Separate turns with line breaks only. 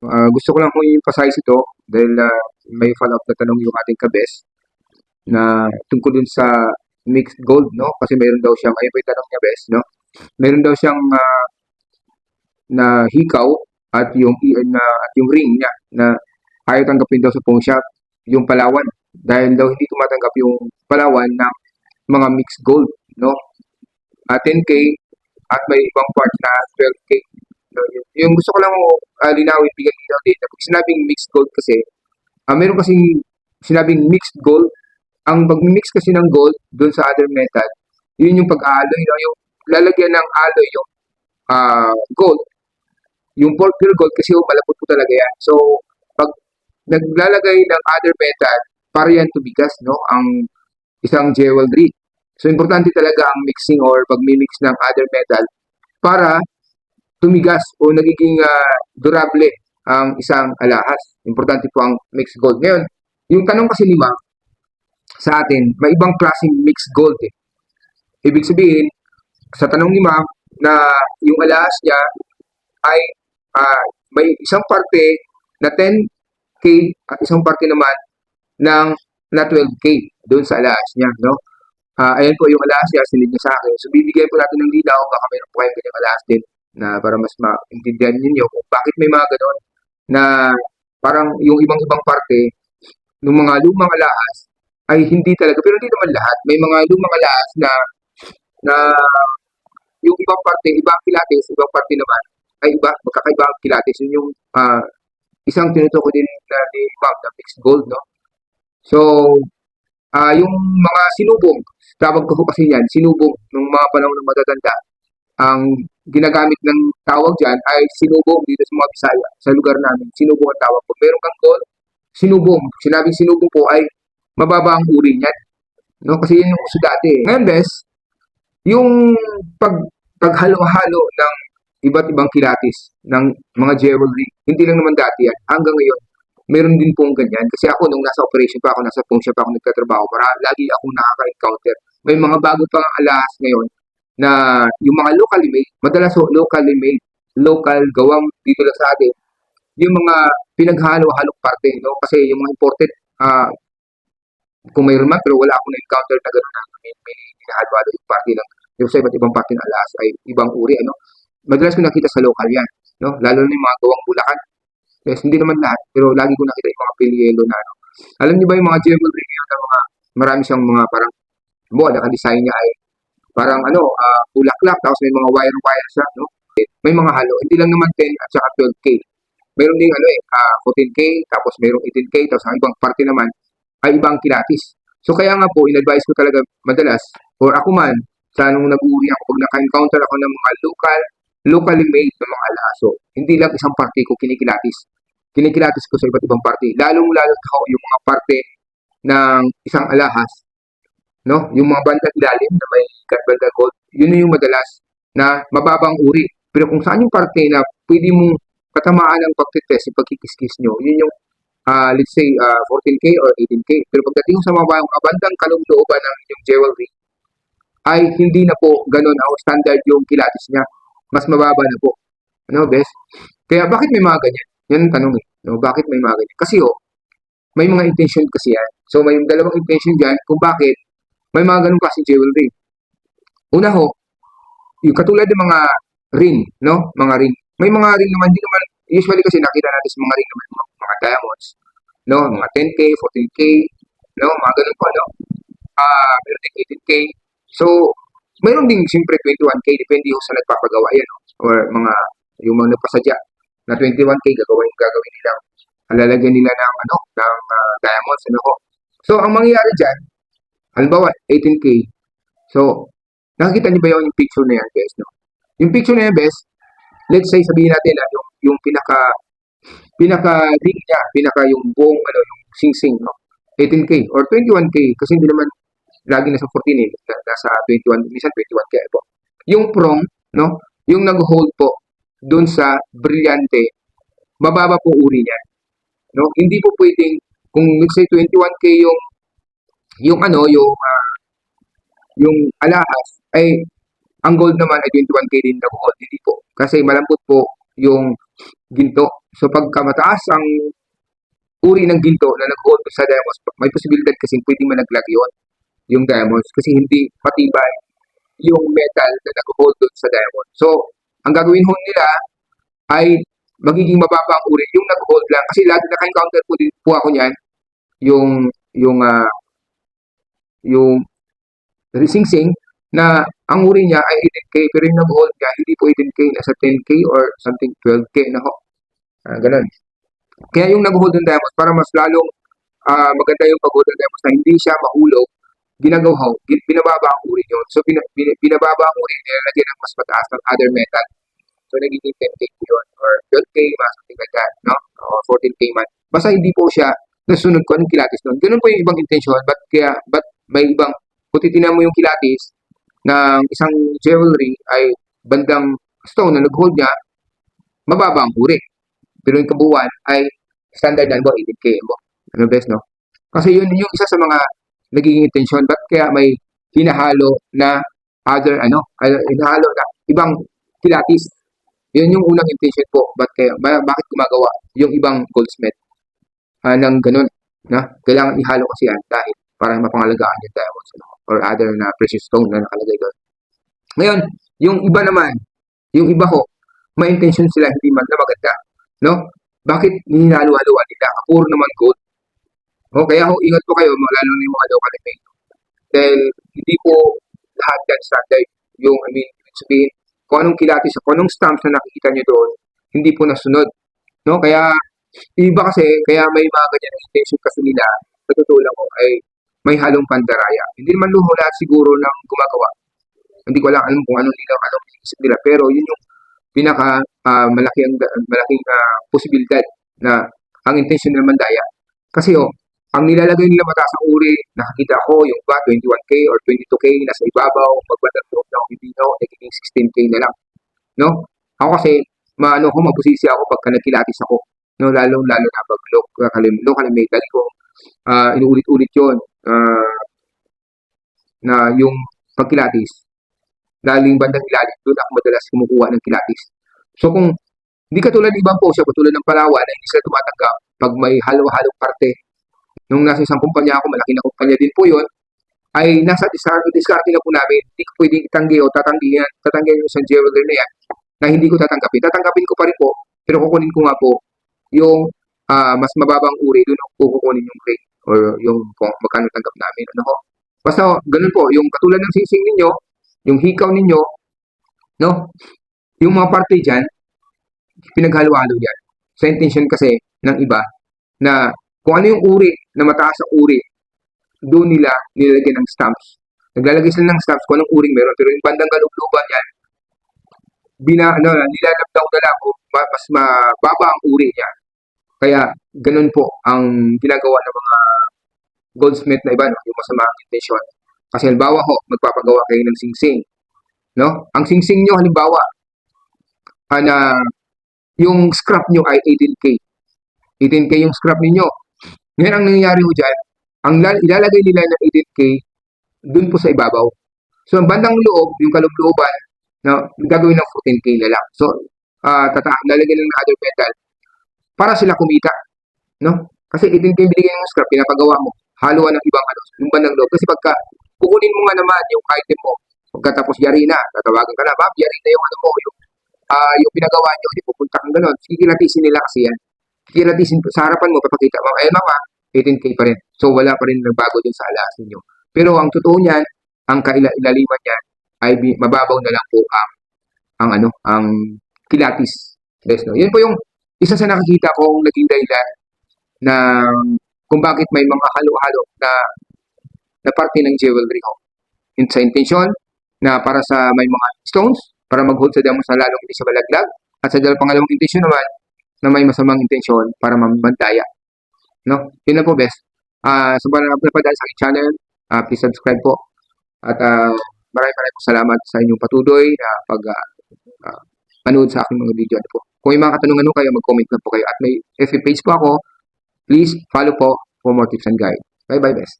Gusto ko lang kung i-emphasize ito dahil may follow-up na tanong yung ating kabes na tungkol dun sa mixed gold, no? Kasi mayroon daw siyang, ayun pa yung tanong niya, bes, no? Meron daw siyang na hikaw at yung ring niya na ayaw tanggapin daw sa pawn shop, yung Palawan. Dahil daw hindi tumatanggap yung Palawan ng mga mixed gold, no? 10K at may ibang part na 12K. So, yung gusto ko lang linawin, bigyan linaw din. Pag sinabing mixed gold kasi, meron kasing sinabing mixed gold. Ang pag-mix kasi ng gold doon sa other metal, yun yung pag-alloy, no? Yung lalagyan ng alloy yung gold, yung pure gold kasi yung malapot po talaga yan. So, pag naglalagay ng other metal, para yan tubigas, no? Ang isang jewelry. So, importante talaga ang mixing or pag-mix ng other metal para tumigas o nagiging durable ang isang alahas. Importante po ang mixed gold. Ngayon, yung tanong kasi ni Ma'am sa atin, may ibang klaseng mixed gold eh. Ibig sabihin, sa tanong ni Ma'am, na yung alahas niya ay may isang parte na 10K at isang parte naman ng na 12K doon sa alahas niya, no? Ayan po yung alahas niya, sinid niya sa akin. So, bibigyan po natin ng linaw, baka mayroon po kayong ganyang alahas din na para mas maintindihan ninyo kung bakit may mga ganon na parang yung ibang-ibang parte ng mga lumang alahas ay hindi talaga, pero hindi naman lahat. May mga lumang alahas na yung ibang parte, ibang kilates, ibang parte naman ay iba, magkakaiba ang kilates. Yun yung isang tinutukoy din na ni Ma'am na mixed gold, no? So, yung mga sinubong, tawag ko po kasi yan, sinubong ng mga panahon ng matatanda, ang ginagamit ng tawag dyan ay sinubong dito sa mga Bisaya, sa lugar namin. Sinubong ang tawag po. Meron kang gold, sinubong. Sinabing sinubong po ay mababa ang uri niyan. No? Kasi yun yung uso dati. Ngayon, bes, yung pag, paghalo-halo ng iba't ibang kilatis ng mga jewelry, hindi lang naman dati yan. Hanggang ngayon, meron din pong ganyan. Kasi ako, nung nasa operation pa ako, nasa phone shop pa ako nagtatrabaho, lagi akong nakaka-encounter. May mga bago pang alahas ngayon na yung mga locally made, madalas locally made, local, gawang dito lang sa atin, yung mga pinaghalo-halong parte, no? Kasi yung mga imported, kung mayroon man, pero wala akong na-encounter na gano'n na may pinahalo-halo yung parte lang. Yung sa iba't ibang parte ng alahas ay ibang uri, ano? Madalas ko nakita sa local yan, no? Lalo na yung mga gawang Bulacan. Yes, hindi naman lahat, pero lagi ko nakita yung mga pilyelo na ano. Alam niyo ba yung mga jewelry ngayon na mga marami siyang mga parang naka-design niya ay parang ano, bulaklak, tapos may mga wire-wire siya, no? May mga halo, hindi lang naman 10 at saka 12K. Meron ding ano 14K, tapos mayroong 18K, tapos ang ibang parte naman ay ibang kilatis. So kaya nga po, in-advise ko talaga madalas, or ako man, sa nung nag-uuri ako, pag naka-encounter ako ng mga locally made na mga alaso, hindi lang isang parte ko kinikilatis. Kinikilatis ko sa iba't ibang parte. Lalong-lalo ako yung mga parte ng isang alahas, no? Yung mga bandang ilalim na may bandang gold, yun yung madalas na mababang uri. Pero kung saan yung parte na pwede mong katamaan ng pagtitest, yung pagkikiskis nyo, yun yung let's say 14K or 18K. Pero pagdating sa mga bandang kalooban ng yung jewelry, ay hindi na po ganun ang standard yung kilatis niya. Mas mababa na po. Ano, bes? Kaya bakit may mga ganyan? Yan ang tanong eh. No, bakit may mga ganyan? Kasi may mga intention kasi yan. So may dalawang intention dyan kung bakit may mga ganun klaseng jewelry. Una ho, yung katulad ng mga ring, no? Mga ring. May mga ring naman, di naman, usually kasi nakita natin sa mga ring naman, mga diamonds, no? Mga 10K, 14K, no? Mga ganun po, no? Meron din 18K. So, meron din siyempre 21K, depende ho sa nagpapagawa yan, no? Or mga, yung mga nagpasadya na 21K gagawin nila. Lalagyan nila ng ano, ng diamonds, ano ho. So, ang mangyayari diyan, halimbawa 18K. So, nakikita niyo ba yung picture na yan, guys, no? Yung picture na yan, bes, let's say sabihin natin na yung pinaka ring niya, pinaka yung buong ano, yung sing-sing, no? 18K or 21K kasi hindi naman lagi nasa 14 eh, nasa 21, minsan 21K po. Yung prong, no? Yung nag-hold po doon sa brilyante, mababa po uri niya, no? Hindi po pwedeng kung let's say 21K yung ano, yung alahas ay ang gold naman ay 21K din na gold, hindi po. Kasi malambot po yung ginto. So pagka mataas ang uri ng ginto na nag-hold sa diamonds, may posibilidad kasi pwedeng malaglag yun, yung diamonds, kasi hindi matibay yung metal na nag-hold doon sa diamond. So, ang gagawin ho nila ay magiging mababa ang uri, yung nag-hold lang. Kasi lagi naka-encounter po, din po ako niyan, yung, yung, yung sing-sing na ang uri niya ay 18K, pero yung nag-hold niya, hindi po 18K, nasa 10K or something, 12K na ho. Ganun. Kaya yung nag-hold ng diamonds, para mas lalong maganda yung pag-hold ng diamonds na hindi siya mahulog, ginagawa ho, binababa ang uri nyo. So, binababa ang uri, nilalagyan ng mas mataas ng other metal. So, nagiging 10K po yun, or 12K, something like that, no? O 14K man. Basta hindi po siya nasunod ko anong kilatis nun. Ganun po yung ibang intention, but may ibang, kung titinan mo yung kilatis ng isang jewelry ay bandang stone na nag-hold niya, mababa ang uri. Pero yung kabuuan ay standard na mo, 18K mo. Ano best, no? Kasi yun yung isa sa mga nagiging intention. Ba't kaya may hinahalo na hinahalo na ibang kilatis? Yun yung unang intention po. Bakit gumagawa yung ibang goldsmith ng ganun? Na? Kailangan ihalo kasi yan dahil para mapangalagaan yung diamonds or other na precious stone na nakalagay doon. Ngayon, yung iba naman, yung iba ho, may intention sila hindi man na maganda. No? Bakit ninalo-haloan nila? Puro naman gold. O, kaya ho, ingat po kayo, lalo na yung mga local effect. Dahil hindi po lahat yan standard. Ibig sabihin, kung anong kilatis, kung anong stamps na nakikita nyo doon, hindi po nasunod. No? Kaya, iba kasi, kaya may mga ganyan na intention kasi nila, sa totoo lang ko, ay may halong pandaraya. Hindi naman luho lahat siguro ng gumagawa. Hindi ko lang alam kung anong isip nila. Pero yun yung pinaka malaking posibilidad na ang intention naman daya. Kasi ang nilalagay nila mataas ang uri, nakakita ko yung 21K or 22K nasa ibabaw, magbandang loob na hindi na nagiging 16K na lang. No? Ako kasi, mabusisi ako pagka nagkilatis ako. No, lalo na pag local metal ko, inuulit-ulit yun na yung pagkilatis. Laling bandang ilalim, doon ako madalas kumukuha ng kilatis. So kung hindi katulad ng ibang po siya, katulad ng Palawan na hindi sila tumatanggap pag may halo-halong parte. Nung nasa isang kumpanya ako, malaki na kumpanya din po yun, ay nasa discarte na po namin. Hindi ko pwedeng itanggi o tatanggihan yung isang jewelry na yan na hindi ko tatanggapin. Tatanggapin ko pa rin po, pero kukunin ko nga po yung mas mababang uri, doon ako kukunin yung rate or yung kung magkano tanggap namin. Ano ho? Basta ganun po, yung katulad ng sising ninyo, yung hikaw ninyo, no? Yung mga parte dyan, pinaghalo-halo yan. Sa intention kasi ng iba na kung ano yung uri na mataas ang uri, doon nila nilalagyan ng stamps. Naglalagay sila ng stamps kung anong uring meron. Pero yung bandang kalubluban yan, nilalabdaw na lang kung mas mababa ang uri niya. Kaya ganun po ang ginagawa ng mga goldsmith na iba, no? Yung masamang intention. Kasi halimbawa ho, magpapagawa kayo ng singsing. No? Ang singsing nyo halimbawa, na yung scrap nyo ay 18K. 18K yung scrap ninyo. Ngayon ang nangyayari ho dyan, ang ilalagay nila ng 18K dun po sa ibabaw. So ang bandang loob, yung kalooban, na gagawin ng 14K na lang. So, lalagyan ng other metal para sila kumita. No? Kasi 18K binigyan ng scrap, pinapagawa mo, haluan ng ibang yung bandang loob. Kasi pagka kukunin mo nga naman yung item mo, pagkatapos yari na, tatawagan ka na, ma'am, yari na yung yung pinagawa nyo, hindi pupunta kang gano'n. Kikilatisin nila kasi yan. Kikilatisin sa harapan mo, papakita mo, mama, 18K pa rin. So, wala pa rin nagbago din sa alas ninyo. Pero ang totoo niyan, ang kailaliman niyan, ay mababaw na lang po ang kilatis. Yes, no? Yun po yung isa sa nakikita kong naging dahilan na kung bakit may mga halo-halo na parte ng jewelry ko. Sa intention na para sa may mga stones, para mag-hold sa diamonds na lalong hindi siya malaglag. At sa pangalawang intention naman, na may masamang intensyon para mamantaya. No? Yun na po, best. So, para napadaan sa aking channel, please subscribe po. At maraming salamat sa inyong patuloy na panood sa aking mga video. Po. Kung may mga katanungan kayo, mag-comment na po kayo. At may FB page po ako. Please follow po for more tips and guide. Bye-bye, best.